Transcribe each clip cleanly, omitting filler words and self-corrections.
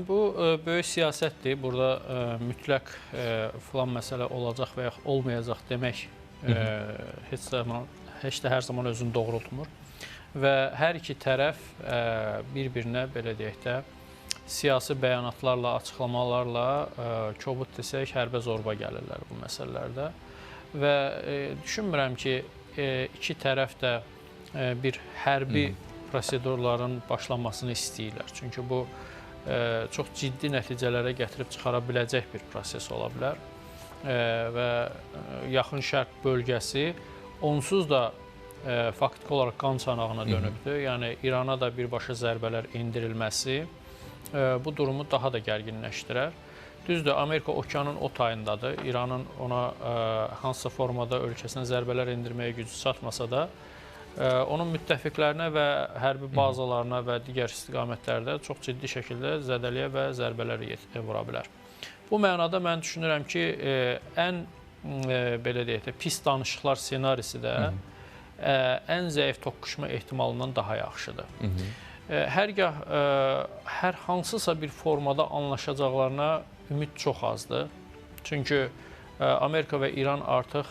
Bu böyük siyasətdir. Burada mütləq filan məsələ olacaq və ya olmayacaq demək heç də hər zaman özünü doğrultmur. Və hər iki tərəf bir-birinə belə deyək də siyasi bəyanatlarla, açıqlamalarla kobud desək hərbə zorba gəlirlər bu məsələlərdə. Və düşünmürəm ki, iki tərəf də bir hərbi prosedurların başlanmasını istəyirlər. Çünki bu çox ciddi nəticələrə gətirib çıxara biləcək bir proses ola bilər və Yaxın Şərq bölgəsi onsuz da faktiki olaraq qan çanağına dönübdür. Yəni İrana da birbaşa zərbələr endirilməsi bu durumu daha da gərginləşdirər. Düzdür, Amerika okeanın o tayındadır. İranın ona hansısa formada ölkəsinə zərbələr endirməyə gücü çatmasa da, onun müttəfiqlərinə və hərbi bazalarına və digər istiqamətlərdə çox ciddi şəkildə zədəliyə və zərbələr vura bilər. Bu mənada mən düşünürəm ki, ən belə deyək də pis danışıqlar senarisi də ən zəif toqquşma ehtimalından daha yaxşıdır. Hərgah hər hansısa bir formada anlaşacaqlarına ümid çox azdır. Çünki Amerika və İran artıq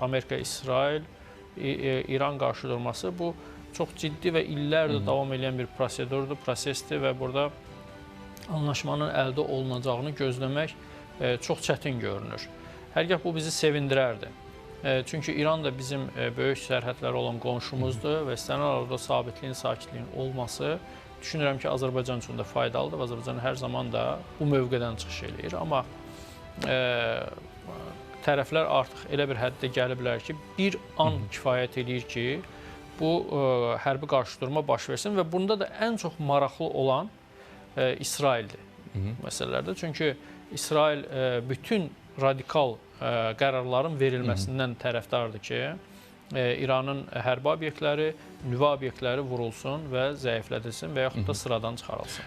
Amerika-İsrail İran qarşıdurması bu çox ciddi və illərdir davam edən bir prosedurdur, prosesdir və burada anlaşmanın əldə olunacağını gözləmək çox çətin görünür. Hərgah bu bizi sevindirərdi. Çünki İran da bizim böyük sərhədləri olan qonşumuzdur və istənilən orada sabitliyin, sakitliyin olması düşünürəm ki, Azərbaycan üçün də faydalıdır və Azərbaycan hər zaman da bu mövqedən çıxış eləyir. Amma tərəflər artıq elə bir həddə gəliblər ki, bir an kifayət eləyir ki, bu hərbi qarşıdurma baş versin və bunda da ən çox maraqlı olan İsraildir məsələlərdə. Çünki İsrail bütün radikal qərarların verilməsindən tərəfdardır ki, İranın hərbi obyektləri, nüvə obyektləri vurulsun və zəiflədilsin və yaxud da sıradan çıxarılsın.